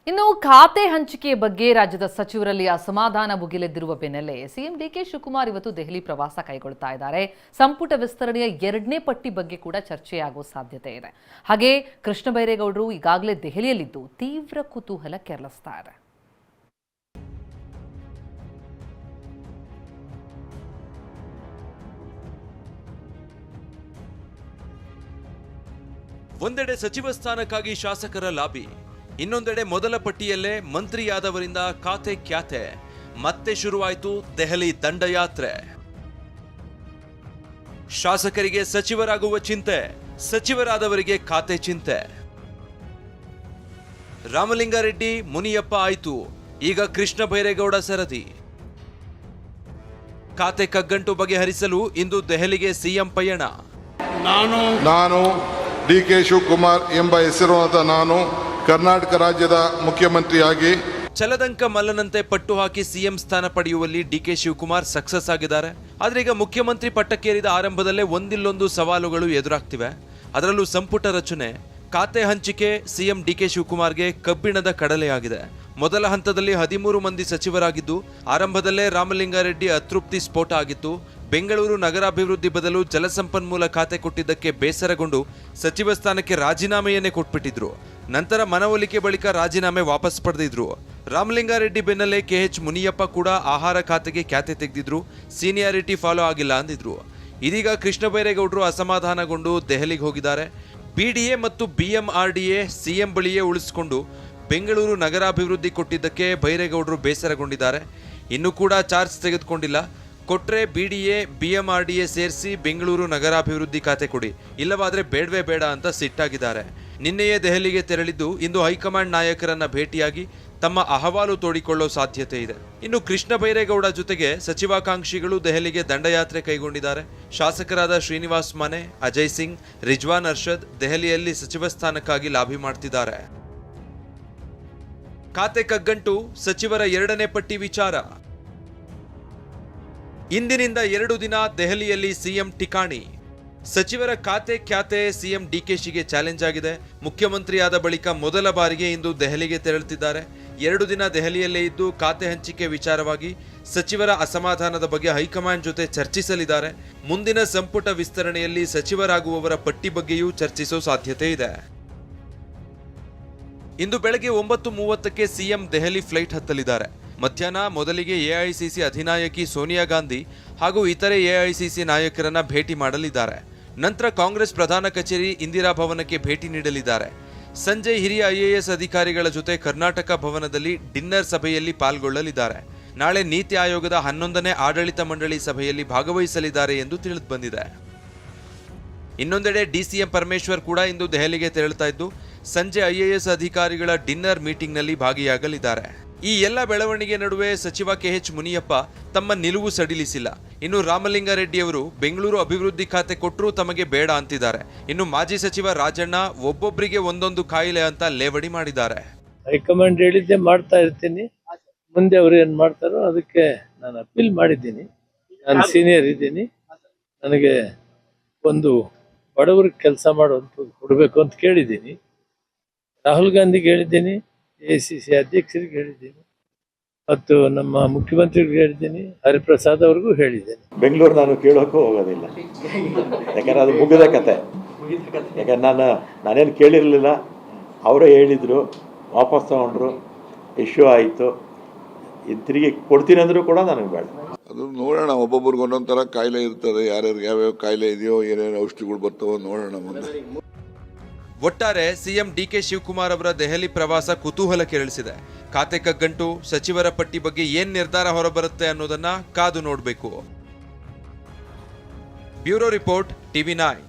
ಇನ್ನು ಖಾತೆ ಹಂಚಿಕೆ ಬಗ್ಗೆ ರಾಜ್ಯದ ಸಚಿವರಲ್ಲಿ ಅಸಮಾಧಾನ ಭುಗಿಲೆದ್ದಿರುವ ಬೆನ್ನಲ್ಲೇ ಸಿಎಂ ಡಿಕೆ ಶಿವಕುಮಾರ್ ಇವತ್ತು ದೆಹಲಿ ಪ್ರವಾಸ ಕೈಗೊಳ್ತಾ ಇದ್ದಾರೆ. ಸಂಪುಟ ವಿಸ್ತರಣೆಯ 2ನೇ ಪಟ್ಟಿ ಬಗ್ಗೆ ಕೂಡ ಚರ್ಚೆಯಾಗುವ ಸಾಧ್ಯತೆ ಇದೆ. ಹಾಗೆ ಕೃಷ್ಣ ಬೈರೇಗೌಡರು ಈಗಾಗಲೇ ದೆಹಲಿಯಲ್ಲಿದ್ದು ತೀವ್ರ ಕುತೂಹಲ ಕೆರಳಿಸ್ತಾ ಇದೆ. ಒಂದೆಡೆ ಸಚಿವ ಸ್ಥಾನಕ್ಕಾಗಿ ಶಾಸಕರ ಲಾಬಿ, ಇನ್ನೊಂದೆಡೆ ಮೊದಲ ಪಟ್ಟಿಯಲ್ಲೇ ಮಂತ್ರಿಯಾದವರಿಂದ ಖಾತೆ ಖ್ಯಾತೆ. ಮತ್ತೆ ಶುರುವಾಯಿತು ದೆಹಲಿ ದಂಡಯಾತ್ರೆ. ಶಾಸಕರಿಗೆ ಸಚಿವರಾಗುವ ಚಿಂತೆ, ಸಚಿವರಾದವರಿಗೆ ಖಾತೆ ಚಿಂತೆ. ರಾಮಲಿಂಗಾರೆಡ್ಡಿ ಮುನಿಯಪ್ಪ ಆಯ್ತು, ಈಗ ಕೃಷ್ಣ ಬೈರೇಗೌಡ ಸರದಿ. ಖಾತೆ ಕಗ್ಗಂಟು ಬಗೆಹರಿಸಲು ಇಂದು ದೆಹಲಿಗೆ ಸಿಎಂ ಪಯಣ. ನಾನು ಡಿಕೆ ಶಿವಕುಮಾರ್ ಎಂಬ ಹೆಸರಿನ ನಾನು ಕರ್ನಾಟಕ ರಾಜ್ಯದ ಮುಖ್ಯಮಂತ್ರಿಯಾಗಿ ಚಲದಂಕ ಮಲ್ಲನಂತೆ ಪಟ್ಟು ಹಾಕಿ ಸಿಎಂ ಸ್ಥಾನ ಪಡೆಯುವಲ್ಲಿ ಡಿಕೆ ಶಿವಕುಮಾರ್ ಸಕ್ಸಸ್ ಆಗಿದ್ದಾರೆ. ಆದ್ರೆ ಈಗ ಮುಖ್ಯಮಂತ್ರಿ ಪಟ್ಟಕ್ಕೇರಿದ ಆರಂಭದಲ್ಲೇ ಒಂದಿಲ್ಲೊಂದು ಸವಾಲುಗಳು ಎದುರಾಗ್ತಿವೆ. ಅದರಲ್ಲೂ ಸಂಪುಟ ರಚನೆ, ಖಾತೆ ಹಂಚಿಕೆ ಸಿಎಂ ಡಿಕೆ ಶಿವಕುಮಾರ್ಗೆ ಕಬ್ಬಿಣದ ಕಡಲೆಯಾಗಿದೆ. ಮೊದಲ ಹಂತದಲ್ಲಿ 13 ಮಂದಿ ಸಚಿವರಾಗಿದ್ದು ಆರಂಭದಲ್ಲೇ ರಾಮಲಿಂಗಾರೆಡ್ಡಿ ಅತೃಪ್ತಿ ಸ್ಫೋಟ ಆಗಿತ್ತು. ಬೆಂಗಳೂರು ನಗರಾಭಿವೃದ್ಧಿ ಬದಲು ಜಲಸಂಪನ್ಮೂಲ ಖಾತೆ ಕೊಟ್ಟಿದ್ದಕ್ಕೆ ಬೇಸರಗೊಂಡು ಸಚಿವ ಸ್ಥಾನಕ್ಕೆ ರಾಜೀನಾಮೆಯನ್ನೇ ಕೊಟ್ಬಿಟ್ಟಿದ್ರು. ನಂತರ ಮನವೊಲಿಕೆ ಬಳಿಕ ರಾಜೀನಾಮೆ ವಾಪಸ್ ಪಡೆದಿದ್ರು. ರಾಮಲಿಂಗಾರೆಡ್ಡಿ ಬೆನ್ನಲ್ಲೇ ಕೆಎಚ್ ಮುನಿಯಪ್ಪ ಕೂಡ ಆಹಾರ ಖಾತೆಗೆ ಖ್ಯಾತೆ ತೆಗೆದಿದ್ರು. ಸೀನಿಯಾರಿಟಿ ಫಾಲೋ ಆಗಿಲ್ಲ ಅಂದಿದ್ರು. ಇದೀಗ ಕೃಷ್ಣ ಬೈರೇಗೌಡರು ಅಸಮಾಧಾನಗೊಂಡು ದೆಹಲಿಗೆ ಹೋಗಿದ್ದಾರೆ. ಬಿಡಿಎ ಮತ್ತು ಬಿಎಂಆರ್ಡಿಎ ಸಿಎಂ ಬಳಿಯೇ ಉಳಿಸಿಕೊಂಡು ಬೆಂಗಳೂರು ನಗರಾಭಿವೃದ್ಧಿ ಕೊಟ್ಟಿದ್ದಕ್ಕೆ ಬೈರೇಗೌಡರು ಬೇಸರಗೊಂಡಿದ್ದಾರೆ. ಇನ್ನೂ ಕೂಡ ಚಾರ್ಜ್ ತೆಗೆದುಕೊಂಡಿಲ್ಲ. ಕೊಟ್ರೆ ಬಿಡಿಎ ಬಿಎಂಆರ್ಡಿಎ ಸೇರಿಸಿ ಬೆಂಗಳೂರು ನಗರಾಭಿವೃದ್ಧಿ ಖಾತೆ ಕೊಡಿ, ಇಲ್ಲವಾದ್ರೆ ಬೇಡವೇ ಬೇಡ ಅಂತ ಸಿಟ್ಟಾಗಿದ್ದಾರೆ. ನಿನ್ನೆಯೇ ದೆಹಲಿಗೆ ತೆರಳಿದ್ದು ಇಂದು ಹೈಕಮಾಂಡ್ ನಾಯಕರನ್ನ ಭೇಟಿಯಾಗಿ ತಮ್ಮ ಅಹವಾಲು ತೋಡಿಕೊಳ್ಳೋ ಸಾಧ್ಯತೆ ಇದೆ. ಇನ್ನು ಕೃಷ್ಣ ಬೈರೇಗೌಡ ಜೊತೆಗೆ ಸಚಿವಾಕಾಂಕ್ಷಿಗಳು ದೆಹಲಿಗೆ ದಂಡಯಾತ್ರೆ ಕೈಗೊಂಡಿದ್ದಾರೆ. ಶಾಸಕರಾದ ಶ್ರೀನಿವಾಸ್ ಮನೆ, ಅಜಯ್ ಸಿಂಗ್, ರಿಜ್ವಾನ್ ಅರ್ಷದ್ ದೆಹಲಿಯಲ್ಲಿ ಸಚಿವ ಸ್ಥಾನಕ್ಕಾಗಿ ಲಾಬಿ ಮಾಡ್ತಿದ್ದಾರೆ. ಖಾತೆ ಕಗ್ಗಂಟು, ಸಚಿವರ 2ನೇ ಪಟ್ಟಿ ವಿಚಾರ. ಇಂದಿನಿಂದ 2 ದಿನ ದೆಹಲಿಯಲ್ಲಿ ಸಿಎಂ ಠಿಕಾಣಿ. ಸಚಿವರ ಖಾತೆ ಖ್ಯಾತೆ ಸಿಎಂ ಡಿಕೆಶಿಗೆ ಚಾಲೆಂಜ್ ಆಗಿದೆ. ಮುಖ್ಯಮಂತ್ರಿಯಾದ ಬಳಿಕ ಮೊದಲ ಬಾರಿಗೆ ಇಂದು ದೆಹಲಿಗೆ ತೆರಳುತ್ತಿದ್ದಾರೆ. 2 ದಿನ ದೆಹಲಿಯಲ್ಲೇ ಇದ್ದು ಖಾತೆ ಹಂಚಿಕೆ ವಿಚಾರವಾಗಿ ಸಚಿವರ ಅಸಮಾಧಾನದ ಬಗ್ಗೆ ಹೈಕಮಾಂಡ್ ಜೊತೆ ಚರ್ಚಿಸಲಿದ್ದಾರೆ. ಮುಂದಿನ ಸಂಪುಟ ವಿಸ್ತರಣೆಯಲ್ಲಿ ಸಚಿವರಾಗುವವರ ಪಟ್ಟಿ ಬಗ್ಗೆಯೂ ಚರ್ಚಿಸೋ ಸಾಧ್ಯತೆ ಇದೆ. ಇಂದು ಬೆಳಗ್ಗೆ 9:30ಕ್ಕೆ ಸಿಎಂ ದೆಹಲಿ ಫ್ಲೈಟ್ ಹತ್ತಲಿದ್ದಾರೆ. ಮಧ್ಯಾಹ್ನ ಮೊದಲಿಗೆ ಎಐಸಿಸಿ ಅಧಿನಾಯಕಿ ಸೋನಿಯಾ ಗಾಂಧಿ ಹಾಗೂ ಇತರೆ ಎಐಸಿಸಿ ನಾಯಕರನ್ನ ಭೇಟಿ ಮಾಡಲಿದ್ದಾರೆ. ನಂತರ ಕಾಂಗ್ರೆಸ್ ಪ್ರಧಾನ ಕಚೇರಿ ಇಂದಿರಾ ಭವನಕ್ಕೆ ಭೇಟಿ ನೀಡಲಿದ್ದಾರೆ. ಸಂಜೆ ಹಿರಿಯ ಐಎಎಸ್ ಅಧಿಕಾರಿಗಳ ಜೊತೆ ಕರ್ನಾಟಕ ಭವನದಲ್ಲಿ ಡಿನ್ನರ್ ಸಭೆಯಲ್ಲಿ ಪಾಲ್ಗೊಳ್ಳಲಿದ್ದಾರೆ. ನಾಳೆ ನೀತಿ ಆಯೋಗದ 11ನೇ ಆಡಳಿತ ಮಂಡಳಿ ಸಭೆಯಲ್ಲಿ ಭಾಗವಹಿಸಲಿದ್ದಾರೆ ಎಂದು ತಿಳಿದುಬಂದಿದೆ. ಇನ್ನೊಂದೆಡೆ ಡಿಸಿಎಂ ಪರಮೇಶ್ವರ್ ಕೂಡ ಇಂದು ದೆಹಲಿಗೆ ತೆರಳುತ್ತಾ ಇದ್ದು ಸಂಜೆ ಐಎಎಸ್ ಅಧಿಕಾರಿಗಳ ಡಿನ್ನರ್ ಮೀಟಿಂಗ್ನಲ್ಲಿ ಭಾಗಿಯಾಗಲಿದ್ದಾರೆ. ಈ ಎಲ್ಲ ಬೆಳವಣಿಗೆ ನಡುವೆ ಸಚಿವ ಕೆಎಚ್ ಮುನಿಯಪ್ಪ ತಮ್ಮ ನಿಲುವು ಸಡಿಲಿಸಿಲ್ಲ. ಇನ್ನು ರಾಮಲಿಂಗಾರೆಡ್ಡಿಯವರು ಬೆಂಗಳೂರು ಅಭಿವೃದ್ಧಿ ಖಾತೆ ಕೊಟ್ಟರೂ ತಮಗೆ ಬೇಡ ಅಂತಿದ್ದಾರೆ. ಇನ್ನು ಮಾಜಿ ಸಚಿವ ರಾಜಣ್ಣ ಒಬ್ಬೊಬ್ಬರಿಗೆ ಒಂದೊಂದು ಕಾಯಿಲೆ ಅಂತ ಲೇವಡಿ ಮಾಡಿದ್ದಾರೆ. ಹೈಕಮಾಂಡ್ ಹೇಳಿದ್ದೆ ಮಾಡ್ತಾ ಇರ್ತೀನಿ, ಮುಂದೆ ಅವರು ಏನ್ ಮಾಡ್ತಾರೋ ಅದಕ್ಕೆ ನಾನು ಅಪೀಲ್ ಮಾಡಿದ್ದೀನಿ. ನಾನು ಸೀನಿಯರ್ ಇದ್ದೀನಿ, ನನಗೆ ಒಂದು ಬಡವರಿಗೆ ಕೆಲಸ ಮಾಡುವಂತ ಕೊಡಬೇಕು ಅಂತ ಕೇಳಿದ್ದೀನಿ. ರಾಹುಲ್ ಗಾಂಧಿಗೆ ಹೇಳಿದ್ದೀನಿ, ಎಐಸಿಸಿ ಅಧ್ಯಕ್ಷರಿಗೆ ಹೇಳಿದ್ದೀನಿ ಮತ್ತು ನಮ್ಮ ಮುಖ್ಯಮಂತ್ರಿಗಳಿಗೆ ಹೇಳಿದ್ದೀನಿ, ಹರಿಪ್ರಸಾದ್ ಅವ್ರಿಗೂ ಹೇಳಿದ್ದೇನೆ. ಬೆಂಗಳೂರು ನಾನು ಕೇಳೋಕ್ಕೂ ಹೋಗೋದಿಲ್ಲ, ಯಾಕಂದ್ರೆ ಅದು ಮುಗಿದ ಕತೆ. ಯಾಕಂದ್ರೆ ನಾನೇನು ಕೇಳಿರಲಿಲ್ಲ, ಅವರೇ ಹೇಳಿದರು, ವಾಪಸ್ ತಗೊಂಡ್ರು, ಇಶ್ಯೂ ಆಯಿತು. ತಿರುಗಿ ಕೊಡ್ತೀನಿ ಅಂದರೂ ಕೂಡ ನನಗೆ ಬೇಡ. ಅದು ನೋಡೋಣ, ಒಬ್ಬೊಬ್ರಿಗೆ ಒಂದೊಂದು ಥರ ಕಾಯಿಲೆ ಇರ್ತದೆ, ಯಾರ್ಯಾರಿಗೆ ಯಾವ್ಯಾವ ಕಾಯಿಲೆ ಇದೆಯೋ, ಏನೇನು ಔಷಧಿಗಳು ಬರ್ತಾವೋ ನೋಡೋಣ ಮುಂದೆ. ಒಟ್ಟಾರೆ ಸಿಎಂ ಡಿಕೆ ಶಿವಕುಮಾರ್ ಅವರ ದೆಹಲಿ ಪ್ರವಾಸ ಕುತೂಹಲ ಕೆರಳಿಸಿದೆ. ಖಾತೆ ಕಗ್ಗಂಟು, ಸಚಿವರ ಪಟ್ಟಿ ಬಗ್ಗೆ ಏನ್ ನಿರ್ಧಾರ ಹೊರಬರುತ್ತೆ ಅನ್ನೋದನ್ನ ಕಾದು ನೋಡಬೇಕು. Bureau report, TV9.